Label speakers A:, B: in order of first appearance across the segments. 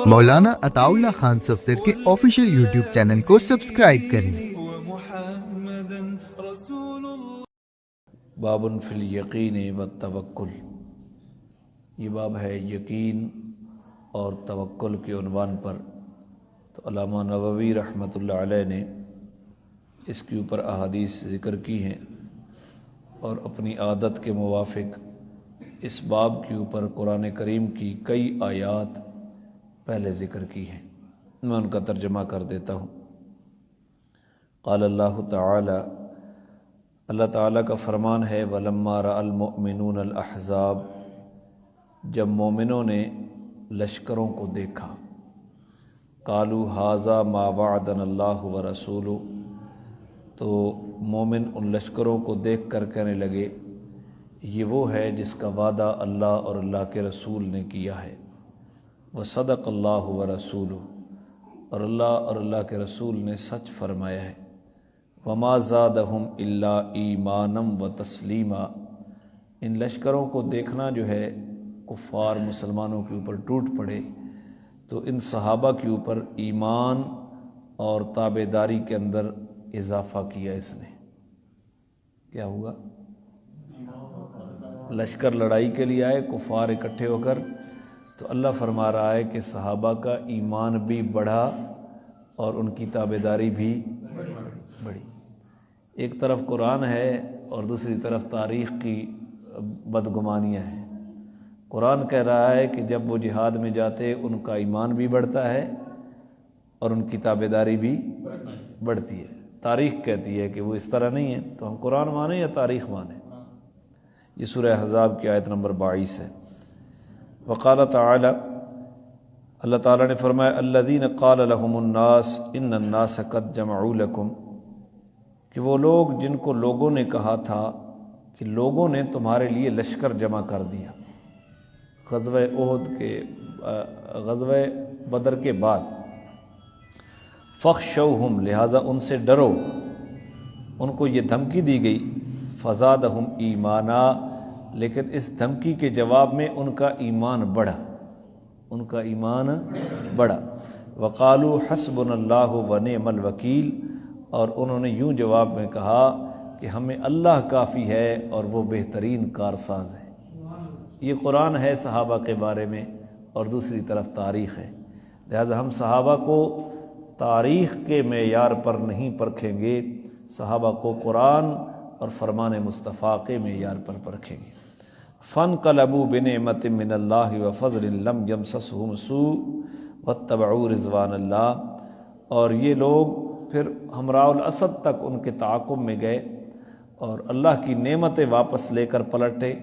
A: مولانا عطا اللہ خان صفدر کے official YouTube channel کو سبسکرائب کریں۔
B: باب فی الیقین والتوکل، یہ باب ہے یقین اور توکل کے عنوان پر۔ تو علامہ نووی رحمۃ اللہ علیہ نے اس کے اوپر احادیث ذکر کی ہیں اور اپنی عادت کے موافق اس باب کے اوپر قرآن کریم کی کئی آیات پہلے ذکر کی ہیں۔ میں ان کا ترجمہ کر دیتا ہوں۔ قال اللہ تعالی، اللہ تعالیٰ کا فرمان ہے وَلَمَّا رَأَى الْمُؤْمِنُونَ الْأَحْزَابَ، جب مومنوں نے لشکروں کو دیکھا، قالوا ھذا ما وعدنا اللہ ورسولہ، تو مومن ان لشکروں کو دیکھ کر کہنے لگے یہ وہ ہے جس کا وعدہ اللہ اور اللہ کے رسول نے کیا ہے، وصدق اللہ ورسولہ، اور اللہ اور اللہ کے رسول نے سچ فرمایا ہے، وما زادہم الا ایمانا وتسلیما۔ ان لشکروں کو دیکھنا جو ہے کفار مسلمانوں کے اوپر ٹوٹ پڑے تو ان صحابہ کے اوپر ایمان اور تابع داری کے اندر اضافہ کیا۔ اس نے کیا ہوا؟ لشکر لڑائی کے لیے آئے کفار اکٹھے ہو کر، تو اللہ فرما رہا ہے کہ صحابہ کا ایمان بھی بڑھا اور ان کی تابع داری بھی بڑھی۔ ایک طرف قرآن ہے اور دوسری طرف تاریخ کی بدگمانیاں ہیں۔ قرآن کہہ رہا ہے کہ جب وہ جہاد میں جاتے ان کا ایمان بھی بڑھتا ہے اور ان کی تابع داری بھی بڑھتی ہے۔ تاریخ کہتی ہے کہ وہ اس طرح نہیں ہے، تو ہم قرآن مانیں یا تاریخ مانیں؟ یہ سورہ احزاب کی آیت نمبر 22 ہے۔ وقال تعالی، اللہ تعالیٰ نے فرمایا الذین قال لهم الناس ان الناس قد جمعوا لکم، کہ وہ لوگ جن کو لوگوں نے کہا تھا کہ لوگوں نے تمہارے لیے لشکر جمع کر دیا، غزوہ احد کے غزوہ بدر کے بعد، فخشوہم، لہٰذا ان سے ڈرو، ان کو یہ دھمکی دی گئی، فزادہم ایمانا، لیکن اس دھمکی کے جواب میں ان کا ایمان بڑھا، ان کا ایمان بڑھا۔ وقالوا حسبنا اللہ ونعم الوکیل، اور انہوں نے یوں جواب میں کہا کہ ہمیں اللہ کافی ہے اور وہ بہترین کارساز ہے۔ یہ قرآن ہے صحابہ کے بارے میں اور دوسری طرف تاریخ ہے، لہذا ہم صحابہ کو تاریخ کے معیار پر نہیں پرکھیں گے، صحابہ کو قرآن اور فرمان مصطفیٰ کے معیار پر پرکھیں گے۔ فانقلبوا بنعمت من اللہ وفضل لم یمسسہم سوء واتبعوا رضوان اللہ، اور یہ لوگ پھر ہمراہ الاسد تک ان کے تعاقب میں گئے اور اللہ کی نعمتیں واپس لے کر پلٹے،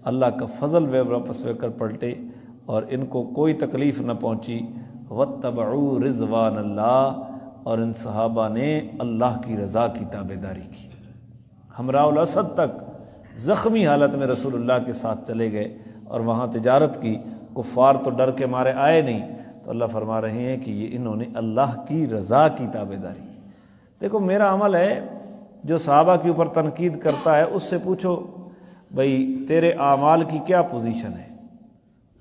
B: اللہ کا فضل واپس لے کر پلٹے اور ان کو کوئی تکلیف نہ پہنچی۔ واتبعوا رضوان اللہ، اور ان صحابہ نے اللہ کی رضا کی تابع داری کی، ہمراہ الاسد تک زخمی حالت میں رسول اللہ کے ساتھ چلے گئے اور وہاں تجارت کی۔ کفار تو ڈر کے مارے آئے نہیں، تو اللہ فرما رہے ہیں کہ یہ انہوں نے اللہ کی رضا کی تابع داری کی۔ دیکھو میرا عمل ہے، جو صحابہ کے اوپر تنقید کرتا ہے اس سے پوچھو بھئی تیرے اعمال کی کیا پوزیشن ہے؟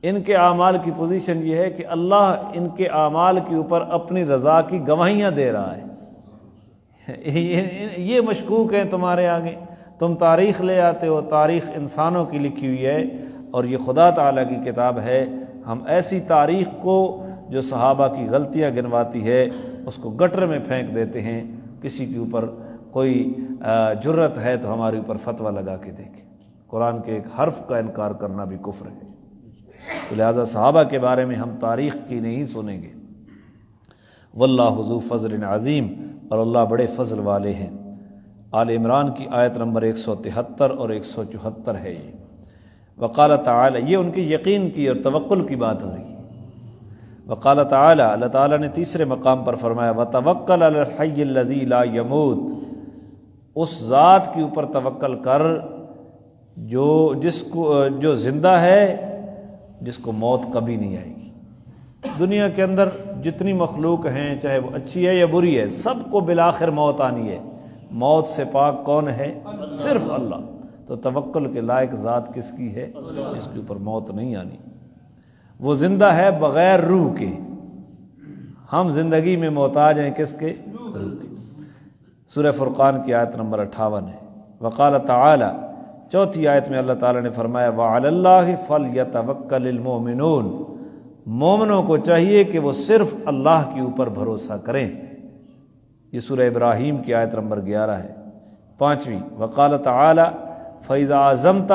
B: ان کے اعمال کی پوزیشن یہ ہے کہ اللہ ان کے اعمال کے اوپر اپنی رضا کی گواہیاں دے رہا ہے۔ یہ مشکوک ہیں تمہارے آگے، تم تاریخ لے آتے ہو، تاریخ انسانوں کی لکھی ہوئی ہے اور یہ خدا تعالیٰ کی کتاب ہے۔ ہم ایسی تاریخ کو جو صحابہ کی غلطیاں گنواتی ہے اس کو گٹر میں پھینک دیتے ہیں۔ کسی کے اوپر کوئی جرت ہے تو ہمارے اوپر فتویٰ لگا کے دیکھے۔ قرآن کے ایک حرف کا انکار کرنا بھی کفر ہے، تو لہٰذا صحابہ کے بارے میں ہم تاریخ کی نہیں سنیں گے۔ واللہ ذو فضل عظیم، اور اللہ بڑے فضل والے ہیں۔ آل عمران کی آیت نمبر 173 اور 174 ہے یہ۔ وقال تعالی، یہ ان کی یقین کی اور توکل کی بات ہو رہی ہے۔ وقال تعالی، اللہ تعالیٰ نے تیسرے مقام پر فرمایا وتوکل علی الحی الذی لا یموت، اس ذات کے اوپر توکل کر جو زندہ ہے، جس کو موت کبھی نہیں آئے گی۔ دنیا کے اندر جتنی مخلوق ہیں، چاہے وہ اچھی ہے یا بری ہے، سب کو بالآخر موت آنی ہے۔ موت سے پاک کون ہے؟ صرف اللہ۔ تو توکل کے لائق ذات کس کی ہے؟ جس کے اوپر موت نہیں آنی۔ وہ زندہ ہے بغیر روح کے، ہم زندگی میں محتاج ہیں کس کے؟ روح کے۔ سورہ فرقان کی آیت نمبر 58 ہے۔ وقال تعالی، چوتھی آیت میں اللہ تعالیٰ نے فرمایا وَعَلَى اللَّهِ فَلْيَتَوَكَّلِ الْمُؤْمِنُونَ، مومنوں کو چاہیے کہ وہ صرف اللہ کے اوپر بھروسہ کریں۔ یہ سورہ ابراہیم کی آیت نمبر 11 ہے۔ پانچویں، وقال تعالی فَإِذَا عَزَمْتَ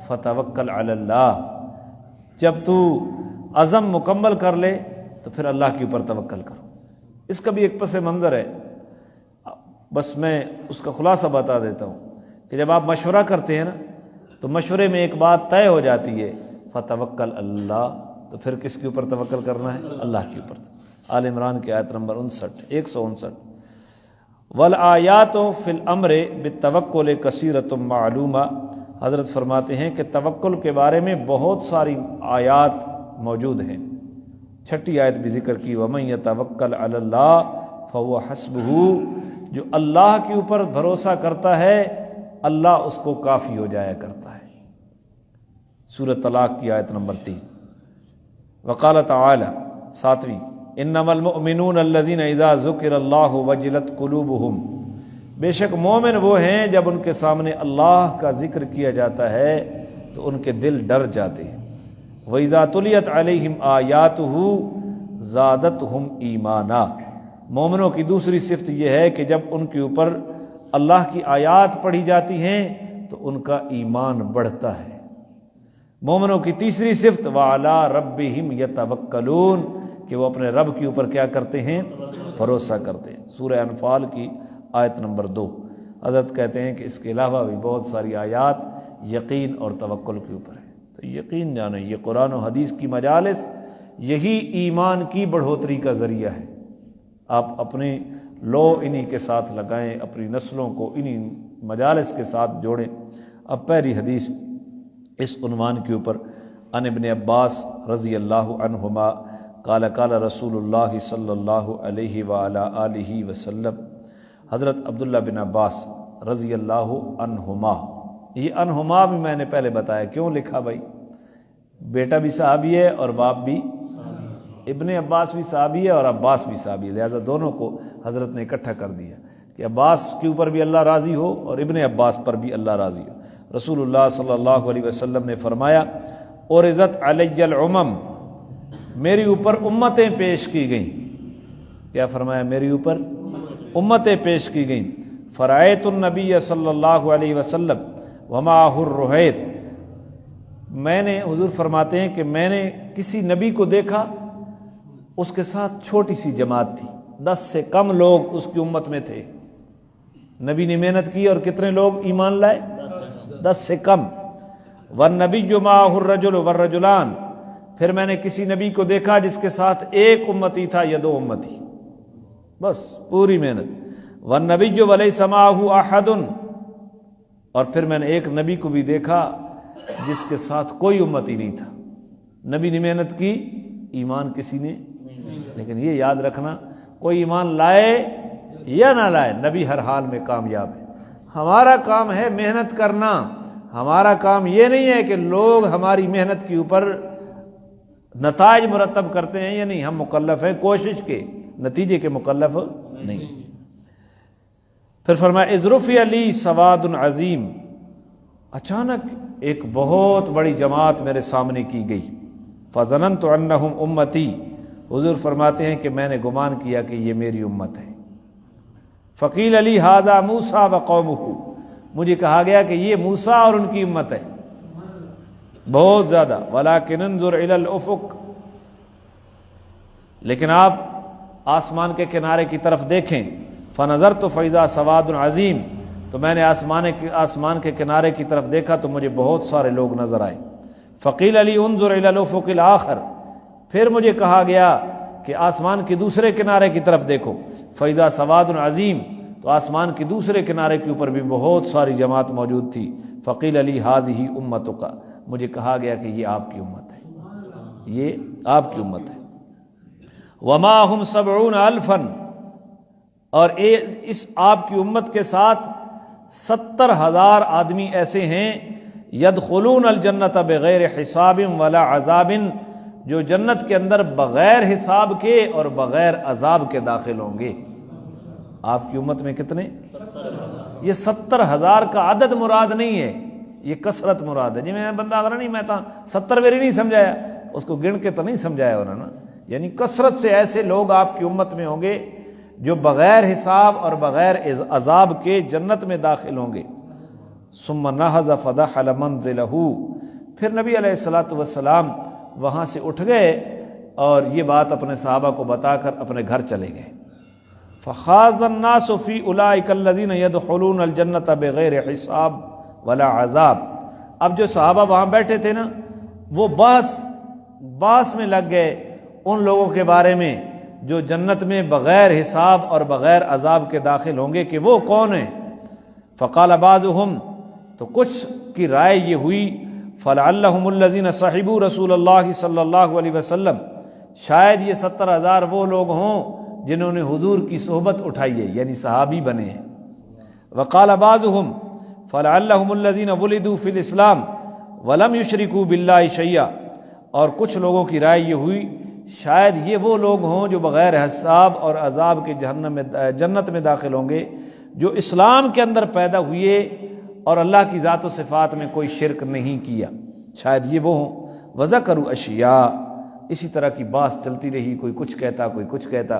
B: فَتَوَكَّلْ عَلَى اللَّهِ، جب تو عزم مکمل کر لے تو پھر اللہ کے اوپر توکل کرو۔ اس کا بھی ایک پس منظر ہے، بس میں اس کا خلاصہ بتا دیتا ہوں کہ جب آپ مشورہ کرتے ہیں نا تو مشورے میں ایک بات طے ہو جاتی ہے فتوکل اللہ، تو پھر کس کے اوپر توکل کرنا ہے؟ اللہ کے اوپر۔ آل عمران کی آیت نمبر 159۔ والآیات فی الامر بالتوکل کثیرۃ معلومہ، حضرت فرماتے ہیں کہ توکل کے بارے میں بہت ساری آیات موجود ہیں۔ چھٹی آیت بھی ذکر کی وَمَن يَتَوَكَّلْ عَلَى اللَّهِ فَهُوَ حَسْبُهُ، جو اللہ کے اوپر بھروسہ کرتا ہے اللہ اس کو کافی ہو جایا کرتا ہے۔ سورۃ طلاق کی آیت نمبر 3۔ وقال تعالی، ساتویں، انما المؤمنون الذین اذا ذکر اللہ وجلت قلوبہم، بے شک مومن وہ ہیں جب ان کے سامنے اللہ کا ذکر کیا جاتا ہے تو ان کے دل ڈر جاتے ہیں۔ وَإِذَا تُلِيَتْ عَلَيْهِمْ آيَاتُهُ زَادَتْهُمْ ایمانا، مومنوں کی دوسری صفت یہ ہے کہ جب ان کے اوپر اللہ کی آیات پڑھی جاتی ہیں تو ان کا ایمان بڑھتا ہے۔ مومنوں کی تیسری صفت وَعَلَىٰ رَبِّهِمْ يَتَوَكَّلُونَ، کہ وہ اپنے رب کے اوپر کیا کرتے ہیں؟ بھروسہ کرتے ہیں۔ سورہ انفال کی آیت نمبر 2۔ حضرت کہتے ہیں کہ اس کے علاوہ بھی بہت ساری آیات یقین اور توکل کے اوپر ہے۔ تو یقین جانیں یہ قرآن و حدیث کی مجالس یہی ایمان کی بڑھوتری کا ذریعہ ہے۔ آپ اپنی لو انہی کے ساتھ لگائیں، اپنی نسلوں کو انہی مجالس کے ساتھ جوڑیں۔ اب پہلی حدیث اس عنوان کے اوپر، عن ابن عباس رضی اللہ عنہما قال قال رسول اللہ صلی اللہ علیہ وآلہ آلہ وسلم، حضرت عبداللہ بن عباس رضی اللہ عنہما، یہ عنہما بھی میں نے پہلے بتایا کیوں لکھا بھائی، بیٹا بھی صحابی ہے اور باپ بھی، ابن عباس بھی صحابی ہے اور عباس بھی صحابی ہے، لہذا دونوں کو حضرت نے اکٹھا کر دیا کہ عباس کے اوپر بھی اللہ راضی ہو اور ابن عباس پر بھی اللہ راضی ہو۔ رسول اللہ صلی اللہ علیہ وسلم نے فرمایا عرضت علی الامم، میری اوپر امتیں پیش کی گئیں۔ کیا فرمایا؟ میری اوپر امتیں پیش کی گئیں۔ فرأیت النبی صلی اللہ علیہ وسلم ومعہ الرہیت، میں نے، حضور فرماتے ہیں کہ میں نے کسی نبی کو دیکھا، اس کے ساتھ چھوٹی سی جماعت تھی، 10 سے کم لوگ اس کی امت میں تھے۔ نبی نے محنت کی اور کتنے لوگ ایمان لائے؟ 10 سے کم۔ والنبی معہ الرجل والرجلان، پھر میں نے کسی نبی کو دیکھا جس کے ساتھ ایک امتی تھا یا 2 امتی، بس پوری محنت۔ والنبی ولیس معہ احد، اور پھر میں نے ایک نبی کو بھی دیکھا جس کے ساتھ کوئی امتی نہیں تھا۔ نبی نے محنت کی، ایمان کسی نے، لیکن یہ یاد رکھنا کوئی ایمان لائے یا نہ لائے نبی ہر حال میں کامیاب ہے۔ ہمارا کام ہے محنت کرنا، ہمارا کام یہ نہیں ہے کہ لوگ ہماری محنت کے اوپر نتائج مرتب کرتے ہیں یا نہیں، ہم مکلف ہیں کوشش کے، نتیجے کے مکلف نہیں۔ پھر فرمایا اذ رفع لی سواد عظیم، اچانک ایک بہت بڑی جماعت میرے سامنے کی گئی۔ فظننت انہم امتی، حضور فرماتے ہیں کہ میں نے گمان کیا کہ یہ میری امت ہے۔ فقیل علی ھذا موسیٰ وقومہ، مجھے کہا گیا کہ یہ موسیٰ اور ان کی امت ہے، بہت زیادہ۔ ولکن انظر الی الافق، لیکن آپ آسمان کے کنارے کی طرف دیکھیں۔ فنظرت فاذا سواد عظیم، تو میں نے آسمان کے کنارے کی طرف دیکھا تو مجھے بہت سارے لوگ نظر آئے۔ فقیل علی انظر الی الافق الاخر، پھر مجھے کہا گیا کہ آسمان کے دوسرے کنارے کی طرف دیکھو۔ فاذا سواد عظیم، تو آسمان کے دوسرے کنارے کے اوپر بھی بہت ساری جماعت موجود تھی۔ فقیل علی ھذہ امتک، مجھے کہا گیا کہ یہ آپ کی امت ہے، یہ آپ کی امت ہے۔ وما ہم 70,000، اور اس آپ کی امت کے ساتھ 70,000 آدمی ایسے ہیں، یدخلون الجنت بغیر حساب ولا عذاب، جو جنت کے اندر بغیر حساب کے اور بغیر عذاب کے داخل ہوں گے۔ آپ کی امت میں کتنے؟ یہ 70,000 کا عدد مراد نہیں ہے، یہ کثرت مراد ہے۔ جی میں بندہ اگر نہیں، میں تو 70 ویری نہیں سمجھایا، اس کو گن کے تو نہیں سمجھایا انہوں نے، یعنی کثرت سے ایسے لوگ آپ کی امت میں ہوں گے جو بغیر حساب اور بغیر عذاب کے جنت میں داخل ہوں گے۔ ثم نہض فدخل منزلہ، پھر نبی علیہ الصلوۃ والسلام وہاں سے اٹھ گئے اور یہ بات اپنے صحابہ کو بتا کر اپنے گھر چلے گئے۔ فخاض الناس فی اولئک الذین یدخلون الجنۃ بغیر حساب ولا عذاب۔ اب جو صحابہ وہاں بیٹھے تھے نا، وہ باس میں لگ گئے ان لوگوں کے بارے میں جو جنت میں بغیر حساب اور بغیر عذاب کے داخل ہوں گے کہ وہ کون ہیں۔ فقال بعضهم، تو کچھ کی رائے یہ ہوئی، فلعلهم الذین صحبوا رسول اللہ صلی اللہ علیہ وسلم، شاید یہ 70,000 وہ لوگ ہوں جنہوں نے حضور کی صحبت اٹھائی ہے، یعنی صحابی بنے ہیں۔ وقال بعضهم فلعلهم الذین ولدوا فی الاسلام ولم یشرکوا باللہ شیئا، اور کچھ لوگوں کی رائے یہ ہوئی شاید یہ وہ لوگ ہوں جو بغیر حساب اور عذاب کے جنت میں داخل ہوں گے، جو اسلام کے اندر پیدا ہوئے اور اللہ کی ذات و صفات میں کوئی شرک نہیں کیا، شاید یہ وہ ہوں۔ وذکروا اشیاء، اسی طرح کی بات چلتی رہی، کوئی کچھ کہتا کوئی کچھ کہتا۔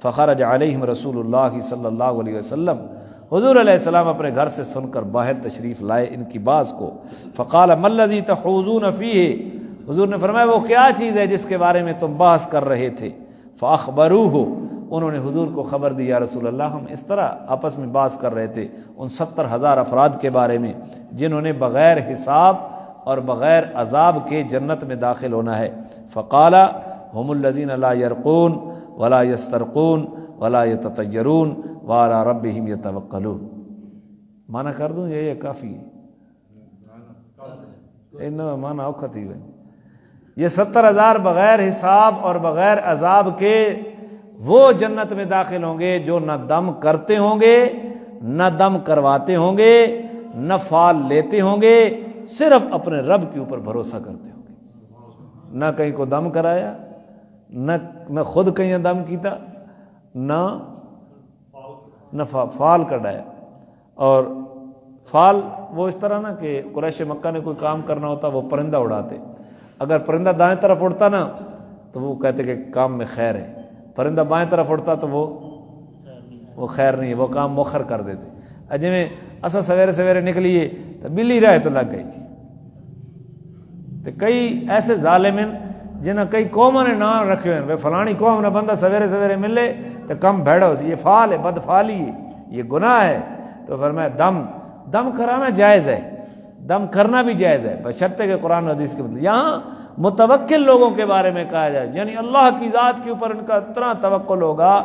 B: فخرج علیہم رسول اللہ صلی اللہ علیہ وسلم، حضور علیہ السلام اپنے گھر سے سن کر باہر تشریف لائے ان کی بات کو۔ فقال ما الذی تحوزون فیہ، حضور نے فرمایا وہ کیا چیز ہے جس کے بارے میں تم بحث کر رہے تھے؟ فاخبروہ، انہوں نے حضور کو خبر دی، یا رسول اللہ ہم اس طرح آپس میں بحث کر رہے تھے ان 70,000 افراد کے بارے میں جنہوں نے بغیر حساب اور بغیر عذاب کے جنت میں داخل ہونا ہے۔ فقال هم الذین لا یرقون ولا یسترقون ولا یتطیرون وعلی ربہم یتوکلون۔ معنی کر دوں یہ کافی ہے، انہوں معنی اوقت ہی بنی۔ یہ 70,000 بغیر حساب اور بغیر عذاب کے وہ جنت میں داخل ہوں گے جو نہ دم کرتے ہوں گے، نہ دم کرواتے ہوں گے، نہ فال لیتے ہوں گے، صرف اپنے رب کے اوپر بھروسہ کرتے ہوں گے، نہ کہیں کو دم کرایا، نہ خود کہیں دم کیتا، نہ فال کٹایا۔ اور فال وہ اس طرح نا کہ قریش مکہ نے کوئی کام کرنا ہوتا وہ پرندہ اڑاتے، اگر پرندہ دائیں طرف اڑتا نا تو وہ کہتے کہ کام میں خیر ہے، پرندہ بائیں طرف اڑتا تو وہ خیر نہیں ہے، وہ کام مؤخر کر دیتے۔ اجے میں اسا سویرے سویرے نکلیے تو بلی رہے تو لگ گئی۔ تو کئی ایسے ظالم ہیں جنہیں کئی قوموں نے نام رکھے ہوئے، فلانی قوم نے بندہ سویرے سویرے ملے تو کم بھیڑو، یہ فال ہے، بد فالی ہے، یہ گناہ ہے۔ تو فرمایا دم کرانا جائز ہے، دم کرنا بھی جائز ہے، بشرطے کہ قرآن و حدیث کے مطلب۔ یہاں متوکل لوگوں کے بارے میں کہا جائے، یعنی اللہ کی ذات کے اوپر ان کا اتنا توکل ہوگا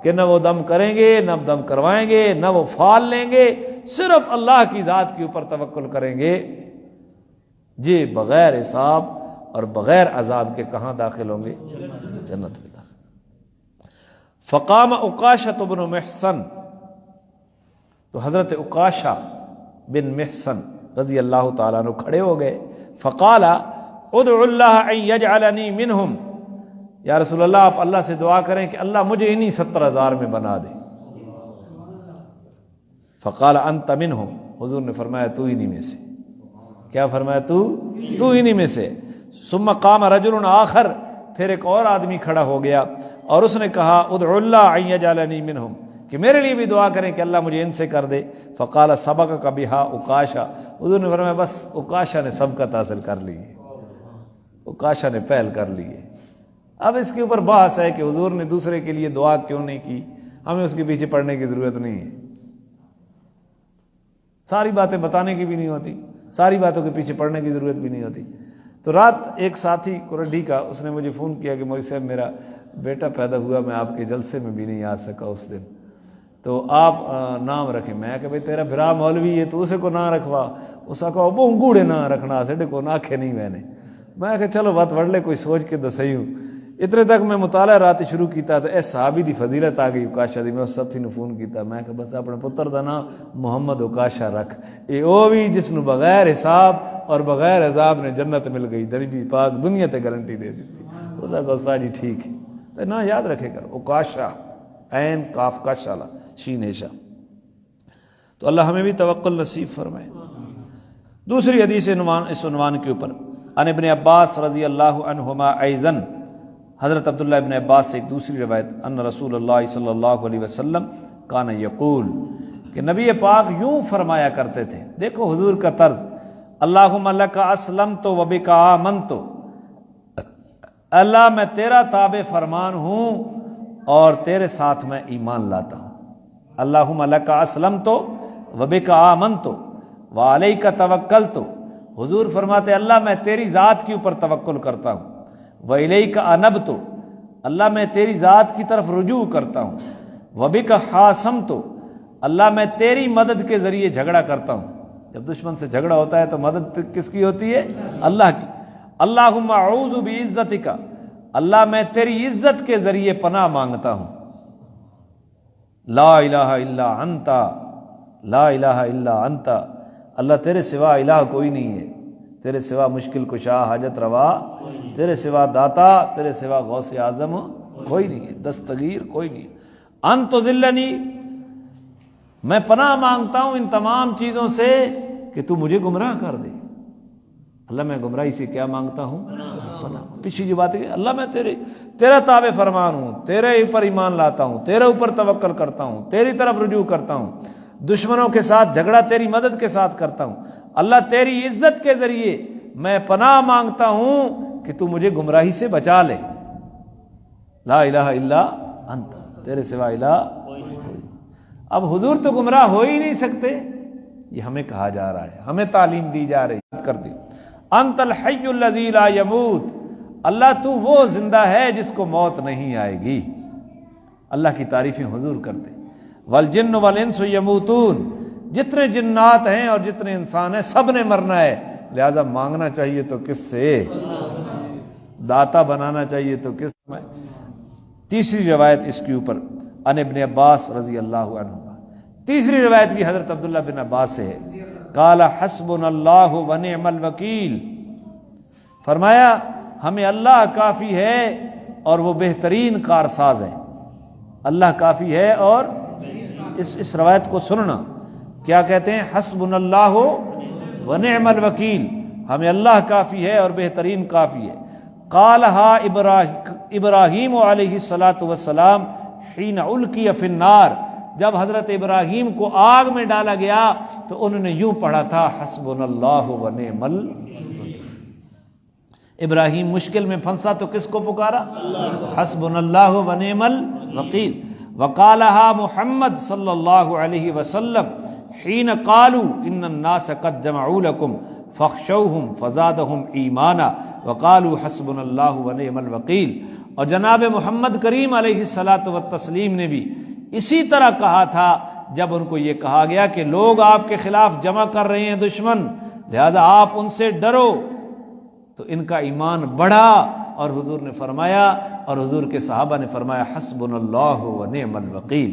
B: کہ نہ وہ دم کریں گے، نہ دم کروائیں گے، نہ وہ فال لیں گے، صرف اللہ کی ذات کے اوپر توکل کریں گے۔ جی بغیر حساب اور بغیر عذاب کے کہاں داخل ہوں گے؟ جنت میں داخل۔ فقام عکاشۃ بن محصن، تو حضرت عکاشہ بن محصن رضی اللہ تعالیٰ عنہ کھڑے ہو گئے۔ فقال ادعو اللہ ان یجعلنی منہم، یا رسول اللہ آپ اللہ سے دعا کریں کہ اللہ مجھے انہی 70,000 میں بنا دے۔ فقال انت منہم، حضور نے فرمایا تو انہی میں سے۔ کیا فرمایا؟ تو انہی میں سے۔ ثم قام رجل آخر، پھر ایک اور آدمی کھڑا ہو گیا اور اس نے کہا ادعو اللہ ان یجعلنی منہم، کہ میرے لیے بھی دعا کریں کہ اللہ مجھے ان سے کر دے۔ فقال سبقک بہا عکاشہ، حضور نے فرمایا بس عکاشہ نے سبقت حاصل کر لی ہے، عکاشہ نے پہل کر لی ہے۔ اب اس کے اوپر بحث ہے کہ حضور نے دوسرے کے لیے دعا کیوں نہیں کی، ہمیں اس کے پیچھے پڑنے کی ضرورت نہیں ہے، ساری باتیں بتانے کی بھی نہیں ہوتی، ساری باتوں کے پیچھے پڑنے کی ضرورت بھی نہیں ہوتی۔ تو رات ایک ساتھی کرڈی کا، اس نے مجھے فون کیا کہ مولوی صاحب میرا بیٹا پیدا ہوا، میں آپ کے جلسے میں بھی نہیں آ سکا اس دن، تو آپ نام رکھیں۔ میں کہ بھئی تیرا بھرا مولوی ہے تو اسے کو نہ رکھوا، اس کو وہ انگوڑے نہ رکھنا سڈے کو نہ کھے نہیں میں کہ چلو بات وڑ لے کوئی سوچ کے دسئی ہوں۔ اتنے تک میں مطالعہ رات شروع کیتا تو اے صحابی دی فضیلت آ گئی عکاشہ دی۔ میں اس ساتھی نے فون کیتا، میں کہ بس اپنے پتر دا نام محمد عکاشہ رکھ، اے او بھی جس نو بغیر حساب اور بغیر عذاب نے جنت مل گئی، نبی پاک دنیا تے گارنٹی دے دیتی۔ اس کا استاد جی ٹھیک ہے تو نہ یاد رکھے کر عکاشہ عین کاف کا شالا شین شا. تو اللہ ہمیں بھی توکل نصیب فرمائے. دوسری حدیث اس عنوان کے اوپر عن ابن عباس رضی اللہ عنہما ایضاً، حضرت عبداللہ ابن عباس سے ایک دوسری روایت، ان رسول اللہ صلی اللہ علیہ وسلم کان یقول، کہ نبی پاک یوں فرمایا کرتے تھے. دیکھو حضور کا طرز، اللہم لک اسلمت و بک آمنت، اللہ میں تیرا تابع فرمان ہوں اور تیرے ساتھ میں ایمان لاتا ہوں. اللہم لک اسلمت و بک آمنت وعلیک توکلت، حضور فرماتے اللہ میں تیری ذات کے اوپر توکل کرتا ہوں. وَإِلَيْكَ أَنَبْتُ، اللہ میں تیری ذات کی طرف رجوع کرتا ہوں. وَبِكَ حَاسَمْتُ، اللہ میں تیری مدد کے ذریعے جھگڑا کرتا ہوں. جب دشمن سے جھگڑا ہوتا ہے تو مدد کس کی ہوتی ہے؟ اللہ کی. اللہم اعوذ بعزتک، اللہ میں تیری عزت کے ذریعے پناہ مانگتا ہوں. لا الہ الا انت، لا الہ الا انت، اللہ تیرے سوا الہ کوئی نہیں ہے، تیرے سوا مشکل کشا حاجت روا، تیرے سوا داتا، تیرے سوا غوث اعظم کوئی نہیں ہے، دستگیر کوئی نہیں. ان تذلنی، میں پناہ مانگتا ہوں ان تمام چیزوں سے کہ تو مجھے گمراہ کر دے. اللہ میں گمراہی سے کیا مانگتا ہوں؟ پناہ. پیچھے جو بات ہے اللہ میں تیرا تابع فرمان ہوں، تیرے اوپر ایمان لاتا ہوں، تیرے اوپر توکل کرتا ہوں، تیری طرف رجوع کرتا ہوں، دشمنوں کے ساتھ جھگڑا تیری مدد کے ساتھ کرتا ہوں. اللہ تیری عزت کے ذریعے میں پناہ مانگتا ہوں کہ تو مجھے گمراہی سے بچا لے. لا الہ الا انت، تیرے سوا الہ کوئی. اب حضور تو گمراہ ہو ہی نہیں سکتے، یہ ہمیں کہا جا رہا ہے، ہمیں تعلیم دی جا رہی ہے. کر دی انت الحی الذی لا یموت، اللہ تو وہ زندہ ہے جس کو موت نہیں آئے گی. اللہ کی تعریفیں حضور کرتے. والجن والانس یموتون، جتنے جنات ہیں اور جتنے انسان ہیں سب نے مرنا ہے، لہذا مانگنا چاہیے تو کس سے؟ داتا بنانا چاہیے تو کس میں؟ تیسری روایت اس کے اوپر عن ابن عباس رضی اللہ عنہ، تیسری روایت بھی حضرت عبداللہ بن عباس سے ہے. قال حسبنا اللہ ونعم الوکیل، فرمایا ہمیں اللہ کافی ہے اور وہ بہترین کارساز ہے. اللہ کافی ہے، اور اس روایت کو سننا کیا کہتے ہیں؟ حسبنا اللہ ونعم الوکیل، ہمیں اللہ کافی ہے اور بہترین کافی ہے. قالہا ابراہیم علیہ الصلاۃ والسلام حین القی فی النار، جب حضرت ابراہیم کو آگ میں ڈالا گیا تو انہوں نے یوں پڑھا تھا حسبنا اللہ ونعم الوکیل. ابراہیم مشکل میں پھنسا تو کس کو پکارا؟ حسبنا اللہ ونعم الوکیل. وقالہا محمد صلی اللہ علیہ وسلم حین قالوا ان الناس قد جمعوا لكم فاخشوهم فزادهم ایمانا وقالوا حسبنا اللہ ونعم الوکیل. اور جناب محمد کریم علیہ الصلاۃ والتسلیم نے بھی اسی طرح کہا تھا جب ان کو یہ کہا گیا کہ لوگ آپ کے خلاف جمع کر رہے ہیں دشمن، لہذا آپ ان سے ڈرو، تو ان کا ایمان بڑھا. اور حضور نے فرمایا، اور حضور کے صحابہ نے فرمایا حسبنا اللہ ونعم الوکیل.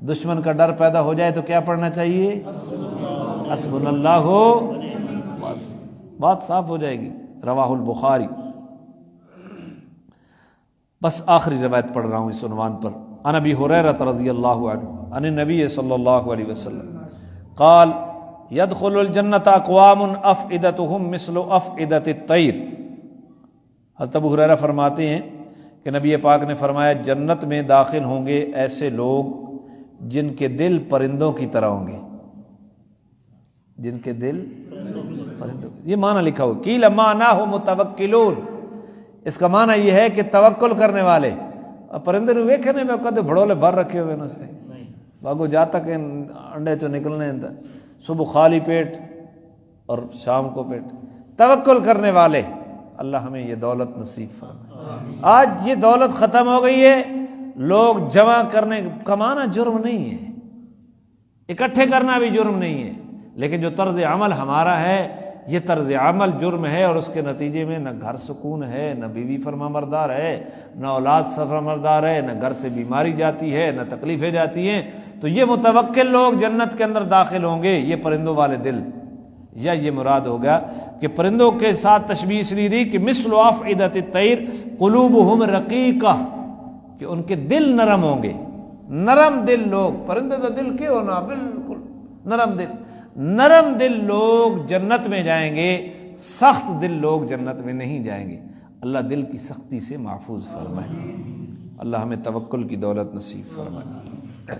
B: دشمن کا ڈر پیدا ہو جائے تو کیا پڑھنا چاہیے؟ حسبنا اللہ ہو، بس بات صاف ہو جائے گی. رواہ البخاری. بس آخری روایت پڑھ رہا ہوں اس عنوان پر. عن ابی ہریرہ رضی اللہ عنہ عن النبی صلی اللہ علیہ وسلم قال يدخل الجنة اقوام افئدتهم مثل افئدة الطیر. حضرت ابو ہریرہ فرماتے ہیں کہ نبی پاک نے فرمایا جنت میں داخل ہوں گے ایسے لوگ جن کے دل پرندوں کی طرح ہوں گے. جن کے دل پرندوں، یہ معنی لکھا ہو. قیل معناہ متوکلون، اس کا معنی یہ ہے کہ توکل کرنے والے. پرندے نے ویکھنے میں کدے بھڑولے بھر رکھے ہوئے اس پہ باگو جا تک انڈے چو نکلنے، صبح خالی پیٹ اور شام کو پیٹ. توکل کرنے والے، اللہ ہمیں یہ دولت نصیب فرمائے. آج یہ دولت ختم ہو گئی ہے. لوگ جمع کرنے، کمانا جرم نہیں ہے، اکٹھے کرنا بھی جرم نہیں ہے، لیکن جو طرز عمل ہمارا ہے یہ طرز عمل جرم ہے، اور اس کے نتیجے میں نہ گھر سکون ہے، نہ بیوی فرمانبردار ہے، نہ اولاد فرمانبردار ہے، نہ گھر سے بیماری جاتی ہے، نہ تکلیفیں جاتی ہیں. تو یہ متوکل لوگ جنت کے اندر داخل ہوں گے، یہ پرندوں والے دل. یا یہ مراد ہوگا کہ پرندوں کے ساتھ تشبیہ اس لیے دی کہ مثل افئدۃ الطیر قلوبہم رقیقہ، کہ ان کے دل نرم ہوں گے، نرم دل لوگ، پرندے کا دل کیا ہونا بالکل نرم دل لوگ جنت میں جائیں گے، سخت دل لوگ جنت میں نہیں جائیں گے۔ اللہ دل کی سختی سے محفوظ فرمائے، اللہ ہمیں توکل کی دولت نصیب فرمائے۔